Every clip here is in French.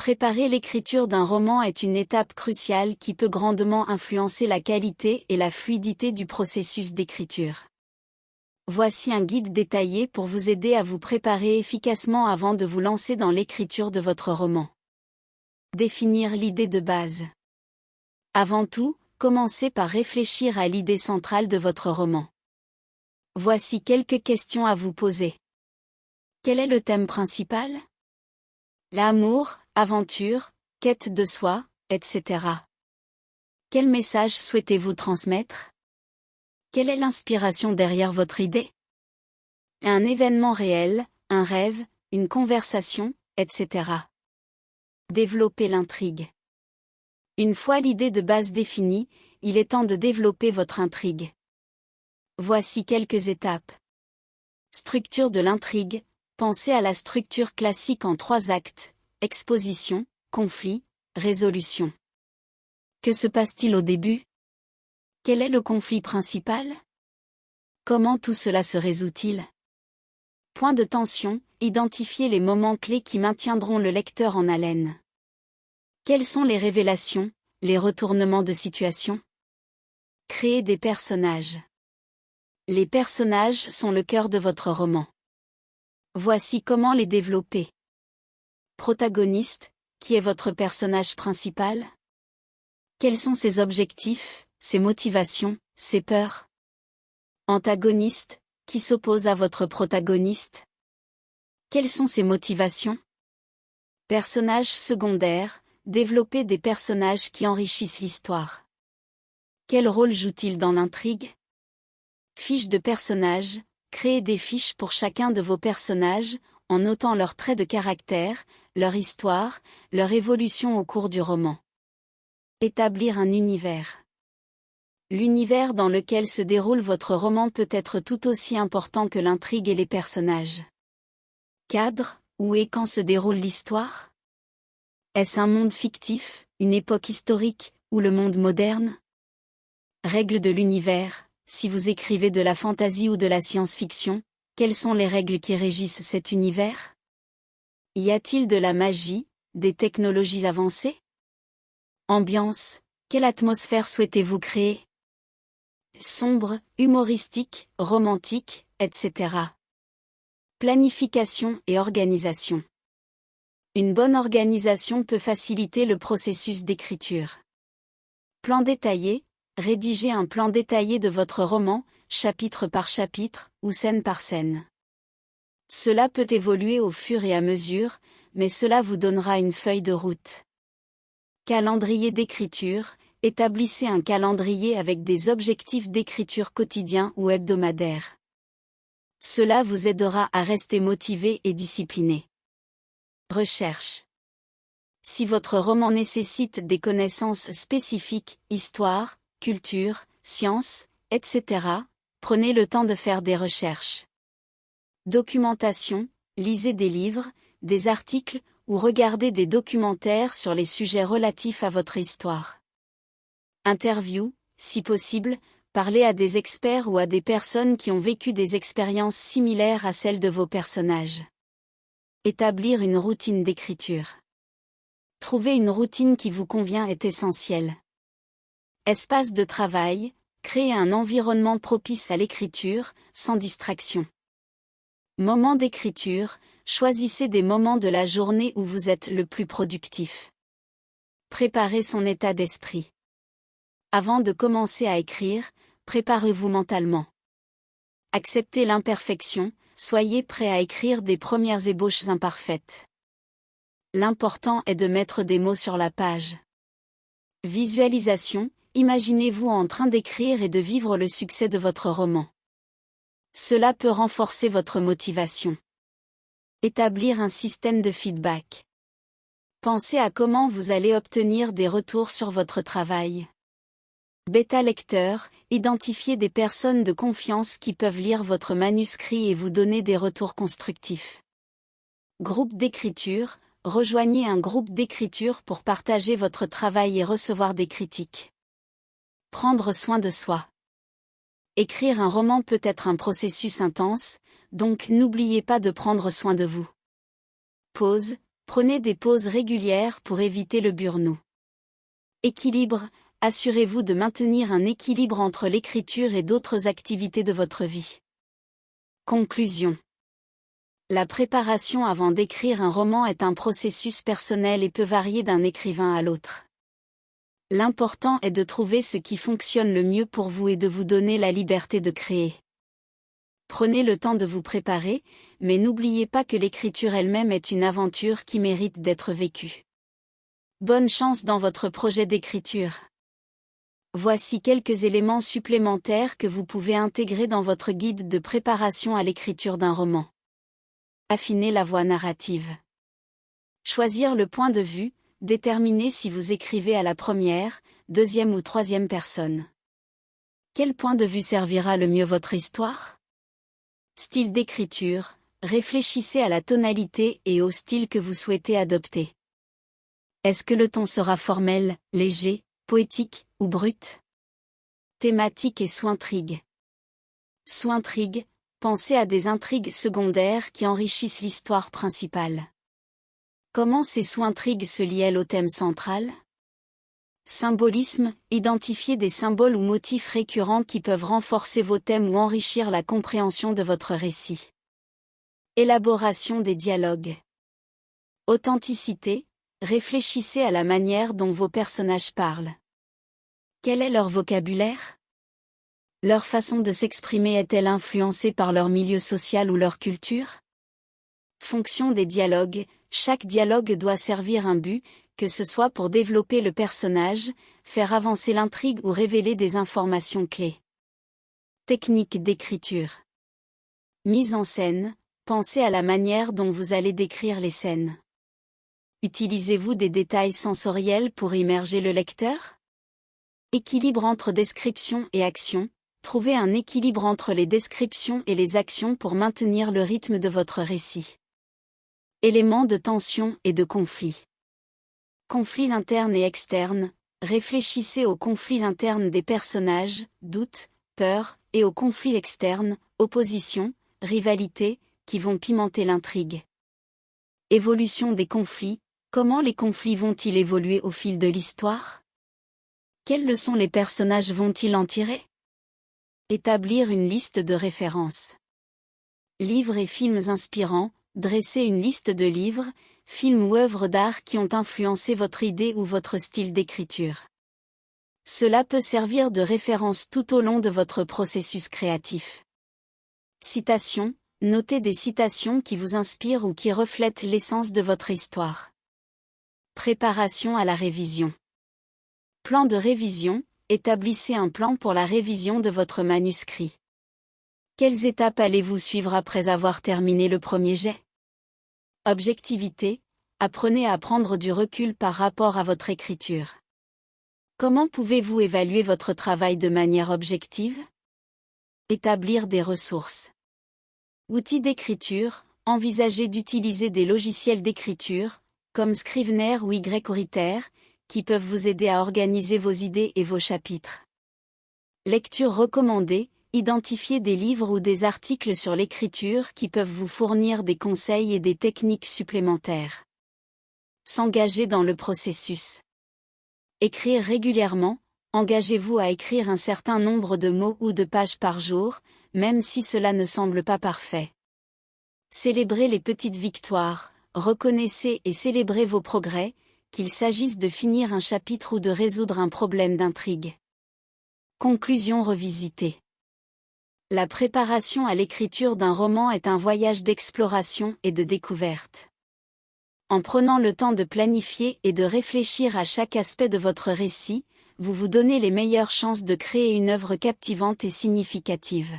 Préparer l'écriture d'un roman est une étape cruciale qui peut grandement influencer la qualité et la fluidité du processus d'écriture. Voici un guide détaillé pour vous aider à vous préparer efficacement avant de vous lancer dans l'écriture de votre roman. Définir l'idée de base. Avant tout, commencez par réfléchir à l'idée centrale de votre roman. Voici quelques questions à vous poser. Quel est le thème principal? L'amour, aventure, quête de soi, etc. Quel message souhaitez-vous transmettre? Quelle est l'inspiration derrière votre idée? Un événement réel, un rêve, une conversation, etc. Développer l'intrigue. Une fois l'idée de base définie, il est temps de développer votre intrigue. Voici quelques étapes. Structure de l'intrigue. Pensez à la structure classique en 3 actes, exposition, conflit, résolution. Que se passe-t-il au début? Quel est le conflit principal? Comment tout cela se résout-il? Point de tension, identifiez les moments clés qui maintiendront le lecteur en haleine. Quelles sont les révélations, les retournements de situation? Créez des personnages. Les personnages sont le cœur de votre roman. Voici comment les développer. Protagoniste, qui est votre personnage principal? Quels sont ses objectifs, ses motivations, ses peurs? Antagoniste, qui s'oppose à votre protagoniste? Quelles sont ses motivations? Personnages secondaires, développez des personnages qui enrichissent l'histoire. Quel rôle joue-t-il dans l'intrigue? Fiches de personnages. Créez des fiches pour chacun de vos personnages, en notant leurs traits de caractère, leur histoire, leur évolution au cours du roman. Établir un univers. L'univers dans lequel se déroule votre roman peut être tout aussi important que l'intrigue et les personnages. Cadre, où et quand se déroule l'histoire? Est-ce un monde fictif, une époque historique, ou le monde moderne? Règles de l'univers. Si vous écrivez de la fantasy ou de la science-fiction, quelles sont les règles qui régissent cet univers? Y a-t-il de la magie, des technologies avancées? Ambiance, quelle atmosphère souhaitez-vous créer? Sombre, humoristique, romantique, etc. Planification et organisation. Une bonne organisation peut faciliter le processus d'écriture. Plan détaillé. Rédigez un plan détaillé de votre roman, chapitre par chapitre, ou scène par scène. Cela peut évoluer au fur et à mesure, mais cela vous donnera une feuille de route. Calendrier d'écriture. Établissez un calendrier avec des objectifs d'écriture quotidiens ou hebdomadaires. Cela vous aidera à rester motivé et discipliné. Recherche. Si votre roman nécessite des connaissances spécifiques, histoire, culture, sciences, etc., prenez le temps de faire des recherches. Documentation, lisez des livres, des articles, ou regardez des documentaires sur les sujets relatifs à votre histoire. Interview, si possible, parlez à des experts ou à des personnes qui ont vécu des expériences similaires à celles de vos personnages. Établir une routine d'écriture. Trouver une routine qui vous convient est essentiel. Espace de travail, créez un environnement propice à l'écriture, sans distraction. Moment d'écriture, choisissez des moments de la journée où vous êtes le plus productif. Préparez son état d'esprit. Avant de commencer à écrire, préparez-vous mentalement. Acceptez l'imperfection, soyez prêt à écrire des premières ébauches imparfaites. L'important est de mettre des mots sur la page. Visualisation. Imaginez-vous en train d'écrire et de vivre le succès de votre roman. Cela peut renforcer votre motivation. Établir un système de feedback. Pensez à comment vous allez obtenir des retours sur votre travail. Bêta lecteur, identifiez des personnes de confiance qui peuvent lire votre manuscrit et vous donner des retours constructifs. Groupe d'écriture, rejoignez un groupe d'écriture pour partager votre travail et recevoir des critiques. Prendre soin de soi. Écrire un roman peut être un processus intense, donc n'oubliez pas de prendre soin de vous. Pause, Prenez des pauses régulières pour éviter le burn-out. Équilibre. Assurez-vous de maintenir un équilibre entre l'écriture et d'autres activités de votre vie. Conclusion. La préparation avant d'écrire un roman est un processus personnel et peut varier d'un écrivain à l'autre. L'important est de trouver ce qui fonctionne le mieux pour vous et de vous donner la liberté de créer. Prenez le temps de vous préparer, mais n'oubliez pas que l'écriture elle-même est une aventure qui mérite d'être vécue. Bonne chance dans votre projet d'écriture. Voici quelques éléments supplémentaires que vous pouvez intégrer dans votre guide de préparation à l'écriture d'un roman. Affiner la voix narrative. Choisir le point de vue, déterminer si vous écrivez à la première, deuxième ou troisième personne. Quel point de vue servira le mieux votre histoire? Style d'écriture. Réfléchissez à la tonalité et au style que vous souhaitez adopter. Est-ce que le ton sera formel, léger, poétique ou brut? Thématique et sous-intrigue. Sous-intrigue, pensez à des intrigues secondaires qui enrichissent l'histoire principale. Comment ces sous-intrigues se lient-elles au thème central? Symbolisme, identifiez des symboles ou motifs récurrents qui peuvent renforcer vos thèmes ou enrichir la compréhension de votre récit. Élaboration des dialogues. Authenticité, réfléchissez à la manière dont vos personnages parlent. Quel est leur vocabulaire? Leur façon de s'exprimer est-elle influencée par leur milieu social ou leur culture? Fonction des dialogues, chaque dialogue doit servir un but, que ce soit pour développer le personnage, faire avancer l'intrigue ou révéler des informations clés. Technique d'écriture. Mise en scène, pensez à la manière dont vous allez décrire les scènes. Utilisez-vous des détails sensoriels pour immerger le lecteur? Équilibre entre description et action, trouvez un équilibre entre les descriptions et les actions pour maintenir le rythme de votre récit. Éléments de tension et de conflit. Conflits internes et externes, réfléchissez aux conflits internes des personnages, doutes, peurs, et aux conflits externes, opposition, rivalité, qui vont pimenter l'intrigue. Évolution des conflits, comment les conflits vont-ils évoluer au fil de l'histoire? Quelles leçons les personnages vont-ils en tirer? Établir une liste de références. Livres et films inspirants, dressez une liste de livres, films ou œuvres d'art qui ont influencé votre idée ou votre style d'écriture. Cela peut servir de référence tout au long de votre processus créatif. Citations, notez des citations qui vous inspirent ou qui reflètent l'essence de votre histoire. Préparation à la révision. Plan de révision, établissez un plan pour la révision de votre manuscrit. Quelles étapes allez-vous suivre après avoir terminé le premier jet? Objectivité, apprenez à prendre du recul par rapport à votre écriture. Comment pouvez-vous évaluer votre travail de manière objective? Établir des ressources. Outils d'écriture, envisagez d'utiliser des logiciels d'écriture, comme Scrivener ou YOriter, qui peuvent vous aider à organiser vos idées et vos chapitres. Lecture recommandée, identifiez des livres ou des articles sur l'écriture qui peuvent vous fournir des conseils et des techniques supplémentaires. S'engager dans le processus. Écrire régulièrement, engagez-vous à écrire un certain nombre de mots ou de pages par jour, même si cela ne semble pas parfait. Célébrez les petites victoires, reconnaissez et célébrez vos progrès, qu'il s'agisse de finir un chapitre ou de résoudre un problème d'intrigue. Conclusion revisitée. La préparation à l'écriture d'un roman est un voyage d'exploration et de découverte. En prenant le temps de planifier et de réfléchir à chaque aspect de votre récit, vous vous donnez les meilleures chances de créer une œuvre captivante et significative.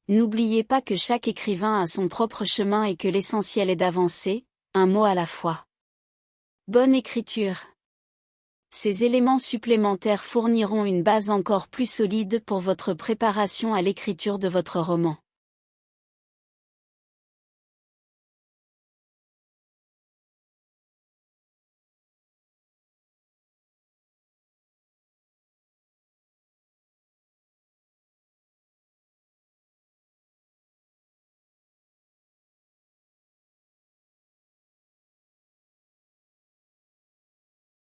N'oubliez pas que chaque écrivain a son propre chemin et que l'essentiel est d'avancer, un mot à la fois. Bonne écriture. Ces éléments supplémentaires fourniront une base encore plus solide pour votre préparation à l'écriture de votre roman.